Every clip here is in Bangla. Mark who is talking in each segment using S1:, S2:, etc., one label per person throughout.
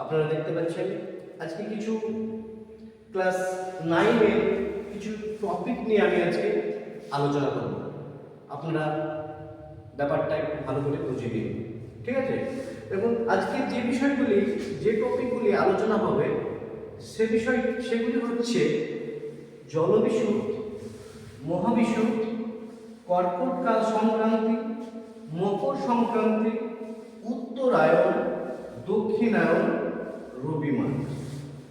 S1: আপনারা দেখতে পাচ্ছেন আজকে কিছু ক্লাস 9 এর কিছু টপিক নিয়ে আমি আজকে আলোচনা করব। আপনারা ব্যাপারটা একটু ভালো করে বুঝে নিন, ঠিক আছে? এবং আজকে যে বিষয়গুলি যে টপিকগুলি আলোচনা হবে সেগুলি হচ্ছে জলবিষুব, মহাবিষুব, কর্কটকাল সংক্রান্তি, মকর সংক্রান্তি, উত্তরায়ণ, দক্ষিণায়ন, রবি মাস।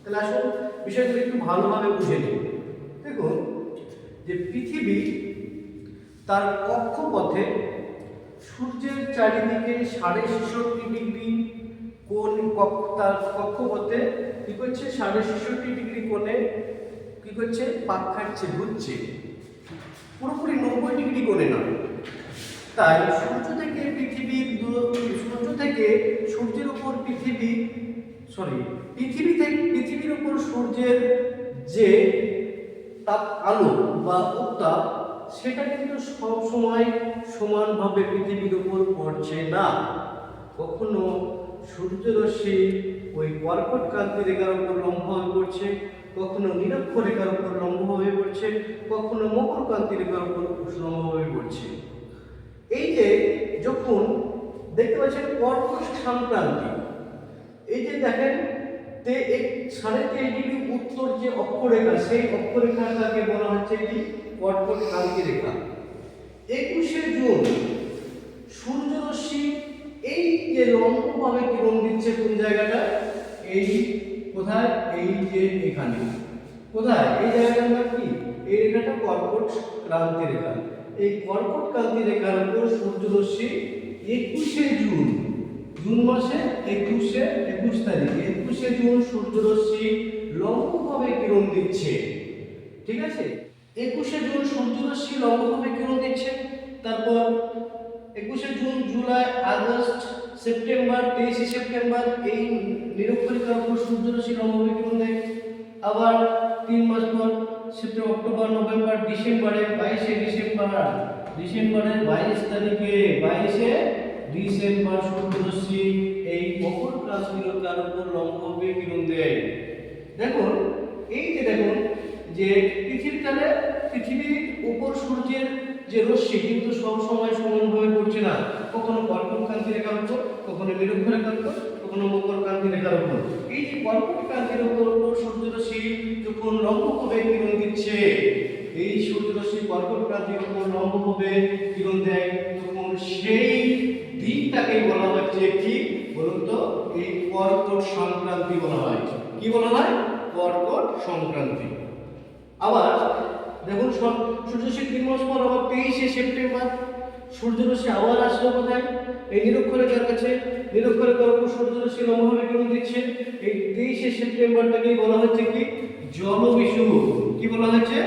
S1: তাহলে আসুন বিষয়গুলো একটু ভালোভাবে বুঝে নিন। দেখুন যে পৃথিবী তার কক্ষপথে সূর্যের চারিদিকে 66.5 কোণ, তার কক্ষপথে কি করছে 66.5 কোণে কি করছে পাক খাচ্ছে, ঘুরছে, পুরোপুরি 90 কোণে না। তাই সূর্য থেকে সূর্যের উপর পৃথিবীর উপর সূর্যের যে তাপ আলো বা উত্তাপ সেটা কিন্তু সব সময় সমানভাবে পৃথিবীর উপর পড়ছে না। কখনো সূর্যরশ্মি ওই কর্কট ক্রান্তি রেখার উপর লম্ব হয়ে পড়ছে, কখনো নিরক্ষ রেখার উপর লম্ব হয়ে পড়ছে, কখনো মকর ক্রান্তি রেখার উপর লম্ব হয়ে পড়ছে। এই যে যখন দেখতে পাচ্ছেন কর্কট সংক্রান্তি, এই যে দেখেন 23.5 উত্তর যে অক্ষরেখা, সেই অক্ষরেখাটাকে বলা হচ্ছে কি কর্কট ক্রান্তি রেখা। 21শে জুন সূর্যরশ্মি এই যে লম্বভাবে কিরণ দিচ্ছে কোন জায়গাটা, এই কোথায়, এই যে এখানে কোথায়, এই জায়গাটার নাম কি, এই রেখাটা কর্কট ক্রান্তি রেখা। এই কর্কট ক্রান্তি রেখার উপর সূর্যরশ্মি 21শে জুন মাসে 21 তারিখ 21শে জুন সূর্যরশ্মি লম্বভাবে কিরণ দিচ্ছে, ঠিক আছে? 21শে জুন সূর্যরশ্মি লম্বভাবে কিরণ দিচ্ছে। তারপর 21শে জুন, জুলাই, আগস্ট, সেপ্টেম্বর, 23শে সেপ্টেম্বর এই নিরক্ষ রেখার উপর সূর্যরশ্মি লম্বভাবে কিরণ দেয়। আবার 3 মাস পর সেপ্টেম্বর, অক্টোবর, নভেম্বর, ডিসেম্বরের 22শে ডিসেম্বরের 22 তারিখে 22শে ডিসেম্বর সূর্যরশ্মি এই মকর ক্রান্তি রেখার উপর লম্বভাবে কিরণ দেয়। দেখুন এই যে দেখুন যে পৃথিবীর উপর সূর্যের যে রশ্মি কিন্তু সব সময় সমানভাবে পড়ছে না। কখনো কর্কট ক্রান্তি রেখার উপর, কখনো নিরক্ষ রেখার উপর, কখনো মকর ক্রান্তি রেখার উপর। এই যে কর্কট ক্রান্তির উপর সূর্যরশ্মি যখন লম্বভাবে কিরণ দিচ্ছে, এই সূর্যরশ্মি কর্কট ক্রান্তির উপর লম্বভাবে কিরণ দেয়, তখন সেই দিনটাকে বলা হচ্ছে কি বলুন তো, এই কর্কট সংক্রান্তি বলা হয়। কি বলা হয়? কর্কট সংক্রান্তি। আবার দেখুন সূর্যরশ্মি 3 মাস পর আবার 23শে সেপ্টেম্বর সূর্যরশ্মি আবার আসলো কোথায়, এই নিরক্ষ রেখার কাছে। নিরক্ষ রেখার উপর সূর্যরশ্মি লম্বভাবে কিরণ দিচ্ছে। এই 23শে সেপ্টেম্বরটাকে বলা হচ্ছে কি জলবিষুব। কি বলা হচ্ছে?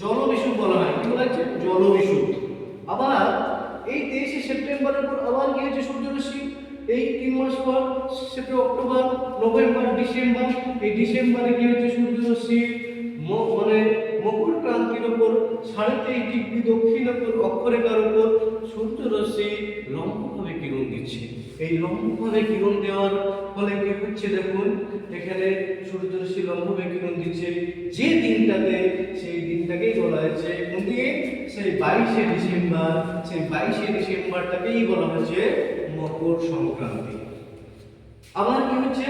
S1: জলবিষুব বলা হয়। কি বলা হচ্ছে? জলবিষুব। আবার এই 23শে সেপ্টেম্বরের পর আবার কি হচ্ছে সূর্যরশ্মি, এই 3 মাস পর সেপ্টেম্বর, অক্টোবর, নভেম্বর, ডিসেম্বর, এই ডিসেম্বরে কি হচ্ছে সূর্যরশ্মি মকর ক্রান্তির উপর 23.5 দক্ষিণ অক্ষরেখার উপর সূর্যরশ্মি লম্বভাবে কিরণ দিচ্ছে। এই লম্বভাবে কিরণ দেওয়ার ফলে কি হচ্ছে দেখুন, এখানে সূর্যরশ্মি লম্বভাবে কিরণ দিচ্ছে যে দিনটাতে, সেই দিনটাকেই বলা হচ্ছে কোন দিন, সেই 22শে ডিসেম্বর। সেই 22শে ডিসেম্বরটাকেই বলা হচ্ছে মকর সংক্রান্তি। আবার কি হচ্ছে,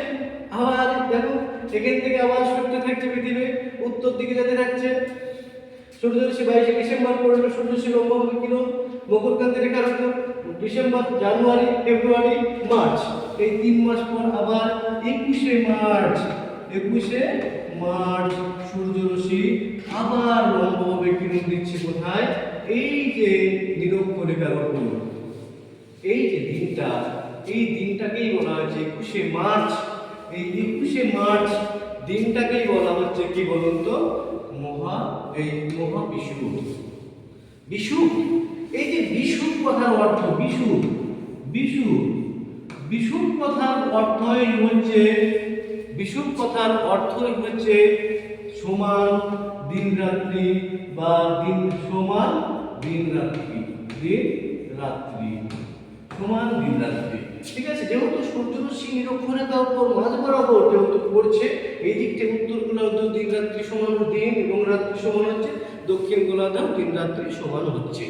S1: আবার দেখুন এখান থেকে আবার সরতে থাকছে পৃথিবী, উত্তর দিকে যেতে থাকছে। সূর্যরশ্মি 22শে ডিসেম্বর পড়লো, সূর্যরশ্মি লম্বভাবে কিরণ মকর ক্রান্তি রেখার উপর। ডিসেম্বর, জানুয়ারি, ফেব্রুয়ারি, মার্চ, এই 3 মাস পর আবার 21শে মার্চ সূর্যরশ্মি আবার লম্বভাবে কিরণ দিচ্ছে কোথায়, এই যে নিরক্ষ রেখার উপর। এই যে দিনটা, এই দিনটাকেই বলা হচ্ছে 21শে মার্চ। এই 21শে মার্চ দিনটাকেই বলা হচ্ছে কি বলুন তো, মহাবিষুব। বিষুব, এই যে বিষুব কথার অর্থ, বিষুব কথার অর্থই হচ্ছে সমান দিন রাত্রি বা সমান দিন রাত্রি। ঠিক আছে, যেহেতু সূর্যরশ্মি নিরক্ষরেখার উপর মাঝ বরাবর যেহেতু পড়ছে, এই দিকটা উত্তর গোলার্ধ দিন রাত্রি সমান, দিন এবং রাত্রি সমান হচ্ছে, দক্ষিণ গোলার্ধ দিন রাত্রি সমান হচ্ছে।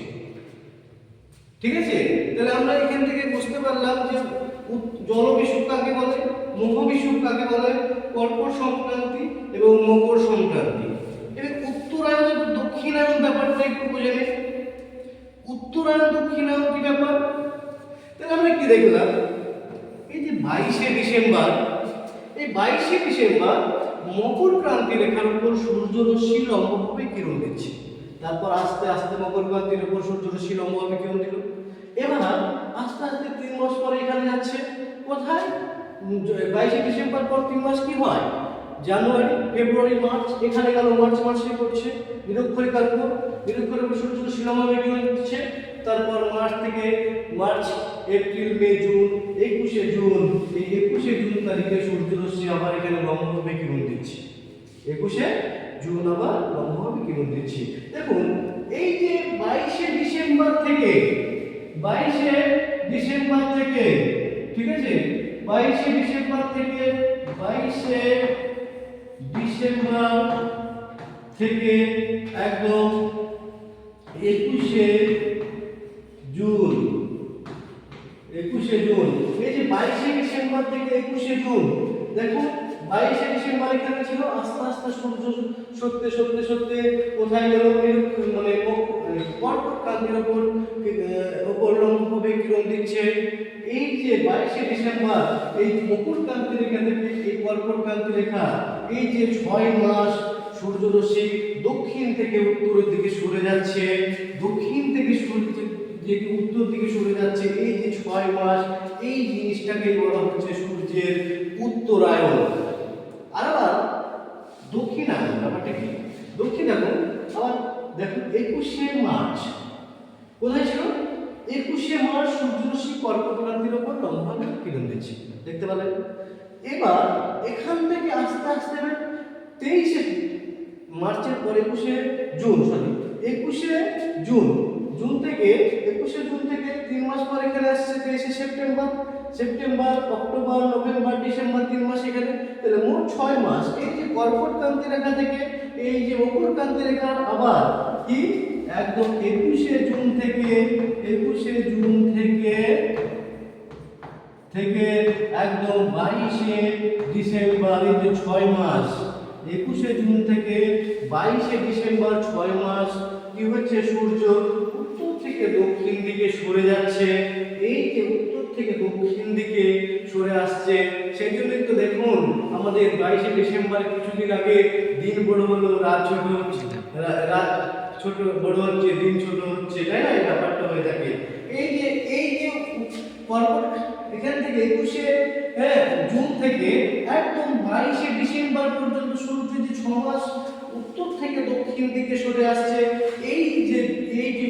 S1: ঠিক আছে, তাহলে আমরা এখান থেকে বুঝতে পারলাম যে জলবিষুব কাকে বলে, মুখবিষুব কাকে বলে, কর্কট সংক্রান্তি এবং মকর সংক্রান্তি। এবার উত্তরায়ণ এবং দক্ষিণায়ন ব্যাপারটা একটু বুঝে নিই। উত্তরায়ণ দক্ষিণায়ন কি ব্যাপার? তাহলে আমরা কি দেখলাম, এই যে 22শে ডিসেম্বর, এই 22শে ডিসেম্বর মকর ক্রান্তি রেখার উপর সূর্যরশ্মি লম্বভাবে কিরণ দিচ্ছে। তারপর আস্তে আস্তে মকর ক্রান্তির উপর সূর্যরশ্মি লম্বভাবে কিরণ দিল। এবার আস্তে আস্তে 3 মাস পরে এখানে যাচ্ছে কোথায়, 22শে ডিসেম্বর পর 3 মাস কি হয়, জানুয়ারি, ফেব্রুয়ারি, মার্চ, এখানে গেল মার্চ মাসে করছে নিরক্ষরেখার উপর, নিরক্ষরেখার উপর সূর্যরশ্মি লম্বভাবে কিরণ দিচ্ছে। তারপর মার্চ থেকে মার্চ, এপ্রিল, মে, জুন, 21শে জুন, এই 21শে জুন তারিখে সূর্যরশ্মি আবার এখানে লম্বভাবে কিরণ দিচ্ছে। 21শে জুন আবার লম্বভাবে কিরণ দিচ্ছে। দেখুন এই যে 22শে ডিসেম্বর থেকে, 22শে ডিসেম্বর থেকে, ঠিক আছে, 22শে ডিসেম্বর থেকে, 22শে ডিসেম্বর থেকে একদম 21শে জুন, 21শে জুন, এই যে 22শে ডিসেম্বর থেকে 21শে জুন, দেখো 22শে ডিসেম্বর এখানে ছিল, আস্তে আস্তে সূর্য সত্যে সত্যে সত্যে কোথায় গেল, মানে কর্কট ক্রান্তির উপর লম্বভাবে কিরণ দিচ্ছে। এই যে 22শে ডিসেম্বর এই মকর ক্রান্তি রেখা থেকে এই কর্কট ক্রান্তি রেখা, এই যে 6 মাস সূর্যরশ্মি দক্ষিণ থেকে উত্তরের দিকে সরে যাচ্ছে, দক্ষিণ থেকে সূর্য যে উত্তর দিকে সরে যাচ্ছে, এই যে 6 মাস, এই জিনিসটাকে বলা হচ্ছে সূর্যের উত্তরায়ণ। আর আবার দক্ষিণায়ন ব্যাপারটা কি, দক্ষিণায়ন আবার দেখো 21শে মার্চ কোথায় ছিল, 21শে মার্চ সূর্যরশ্মি কর্কট ক্রান্তির উপর লম্বভাবে কিরণ দিচ্ছে, দেখতে পেলেন। এবার এখান থেকে আস্তে আস্তে 23শে মার্চের পর 21শে জুন, সরি 21শে জুন, জুন থেকে 21শে জুন থেকে 3 মাস পর এখানে আসছে 23শে September, September, October, November, December, 3 মাস এখানে, তাহলে মোট 6 মাস এই যে কর্কট ক্রান্তি রেখা থেকে এই যে মকর ক্রান্তি রেখা আবার কি একদম 21শে জুন থেকে, 21শে জুন থেকে থেকে একদম 22শে ডিসেম্বর, এই যে 6 মাস, 21শে জুন থেকে 22শে ডিসেম্বর 6 মাস কি হচ্ছে, সূর্য উত্তর থেকে দক্ষিণ দিকে সরে যাচ্ছে। এই যে উত্তর থেকে দক্ষিণ দিকে সরে আসছে, সেই জন্যই তো দেখুন আমাদের 22শে ডিসেম্বর কিছুদিন আগে দিন বড় হলো, রাত ছোট হচ্ছে, রাত ছোট বড় হচ্ছে, দিন ছোট হচ্ছে, তাই না, এই ব্যাপারটা হয়ে থাকে। এই যে কর্কট এখান থেকে 21শে জুন থেকে একদম 22শে ডিসেম্বর পর্যন্ত সূর্য যে 6 মাস উত্তর থেকে দক্ষিণ দিকে সরে আসছে, এই যে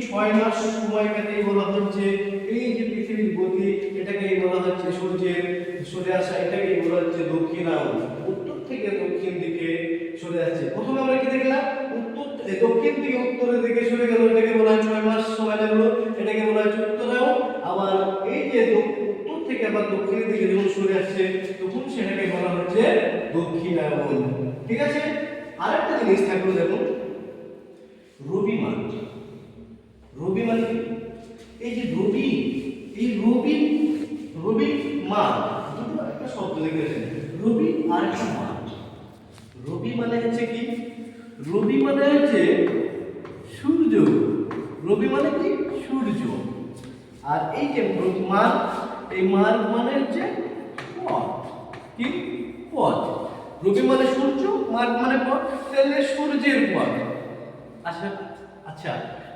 S1: 6 মাস সময়টাকে বলা হচ্ছে, এই যে পৃথিবীর গতি এটাকে বলা হচ্ছে সূর্যের সরে আসা, এটাকে বলা হচ্ছে দক্ষিণায়ন। উত্তর থেকে দক্ষিণ দিকে সরে আসছে। প্রথমে আমরা কি দেখলাম, দক্ষিণ থেকে উত্তরের দিকে সরে গেল, এটাকে বলা হয় 6 মাস সময় লাগলো, এটাকে বলা হচ্ছে উত্তরায়ণ। আবার এই যে উত্তর থেকে আবার দক্ষিণের দিকে যখন সরে আসছে তখন সেটাকে বলা হচ্ছে দক্ষিণায়ন। ঠিক আছে, আরেকটা জিনিস থাকলো, দেখুন রবি মান, রবি মানে কি, এই যে রবি, এই রবি মান দুটো একটা শব্দ লিখেছেন, রবি আর একটা মান। রবি মানে হচ্ছে কি, রবি মানে হচ্ছে সূর্য, রবি মানে কি সূর্য, আর এই যে মান, এই মান মানে হচ্ছে পথ, কি পথ। রবি মানে সূর্য, মান মানে পথ, তাহলে সূর্যের পথ। আচ্ছা আচ্ছা,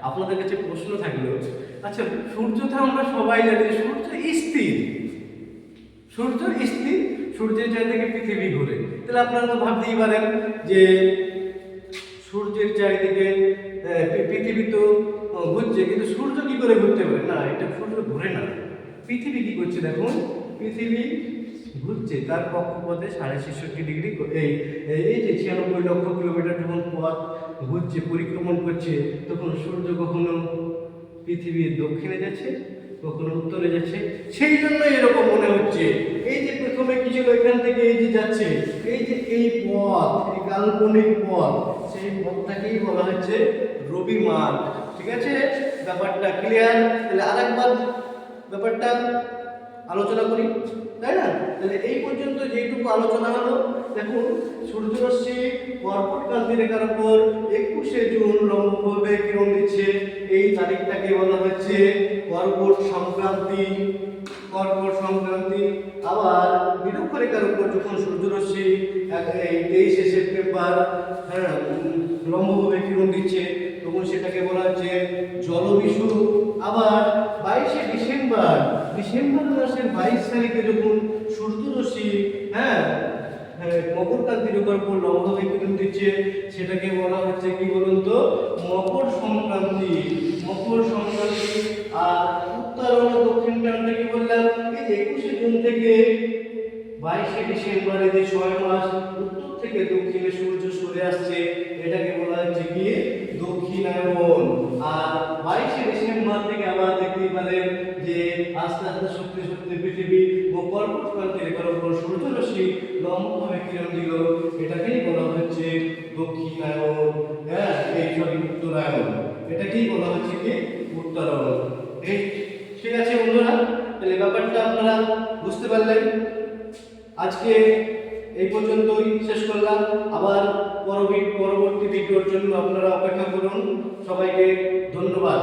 S1: আপনাদের কাছে প্রশ্ন থাকলো, আচ্ছা সূর্য তো আমরা সবাই জানি সূর্য স্থির, সূর্য স্থির, সূর্যের চারিদিকে পৃথিবী ঘুরে, তাহলে আপনারা তো ভাবতেই পারেন যে সূর্যের চারিদিকে পৃথিবী তো ঘুরছে, কিন্তু সূর্য কি করে ঘুরতে পারে, না এটা সূর্য ঘুরে না, পৃথিবী কি করছে, দেখুন পৃথিবী ঘুরছে তার কক্ষপথে 66.5 ডিগ্রি, এই যে 96 লক্ষ কিলোমিটার যখন পথ ঘুরছে, পরিক্রমণ করছে, তখন সূর্য কখনো পৃথিবীর দক্ষিণে যাচ্ছে, কখনো উত্তরে যাচ্ছে, সেই জন্য এরকম মনে হচ্ছে। এই যে প্রথমে কি ছিল, এখান থেকে এই যে যাচ্ছে, এই যে এই পথ, এই কাল্পনিক পথ, সেই পথটাকেই বলা হচ্ছে রবি মার্গ। ঠিক আছে, ব্যাপারটা ক্লিয়ার? তাহলে আরেকবার ব্যাপারটা আলোচনা করি, তাই না? তাহলে এই পর্যন্ত যেটুকু আলোচনা হলো, দেখুন সূর্যরশ্মি কর্কট ক্রান্তি রেখার উপর 21শে জুন লম্বভাবে কিরণ দিচ্ছে, এই তারিখটাকে বলা হচ্ছে কর্কট সংক্রান্তি। কর্কট সংক্রান্তি। আবার নিরক্ষ রেখার উপর যখন সূর্যরশ্মি এই 23শে সেপ্টেম্বর লম্বভাবে কিরণ দিচ্ছে, তখন সেটাকে বলা হচ্ছে জলবিষু। আবার 22শে ডিসেম্বর, ডিসেম্বর মাসের 22 তারিখে যখন সূর্যরশ্মি মকর ক্রান্তি রেখার উপর লম্বভাবে কিরণ দিচ্ছে, সেটাকে বলা হচ্ছে কি বলুন তো, মকর সংক্রান্তি। মকর সংক্রান্তি। আর উত্তরণ ও দক্ষিণ প্রান্তে কি বললাম, এই 21শে জুন থেকে 22শে ডিসেম্বরে যে 6 মাস উত্তর থেকে দক্ষিণে সূর্য সরে আসছে, এটাকে বলা হচ্ছে কি দক্ষিণায়ন। আর 22শে ডিসেম্বর থেকে আবার দেখতে পারেন যে আস্তে আস্তে সত্যি সত্যি পৃথিবী ও কর্কট ক্রান্তি রেখার উপর সূর্যরশ্মি লম্বভাবে কিরণ দিল, এটাকেই বলা হচ্ছে দক্ষিণায়ন। এই সরি উত্তরায়ণ, এটাকেই বলা হচ্ছে কি উত্তরায়ণ। ঠিক আছে বন্ধুরা, তাহলে ব্যাপারটা আপনারা বুঝতে পারলেন। আজকে এই পর্যন্তই শেষ করলাম। আবার পরবর্তী ভিডিওর জন্য আপনারা অপেক্ষা করুন। সবাইকে ধন্যবাদ।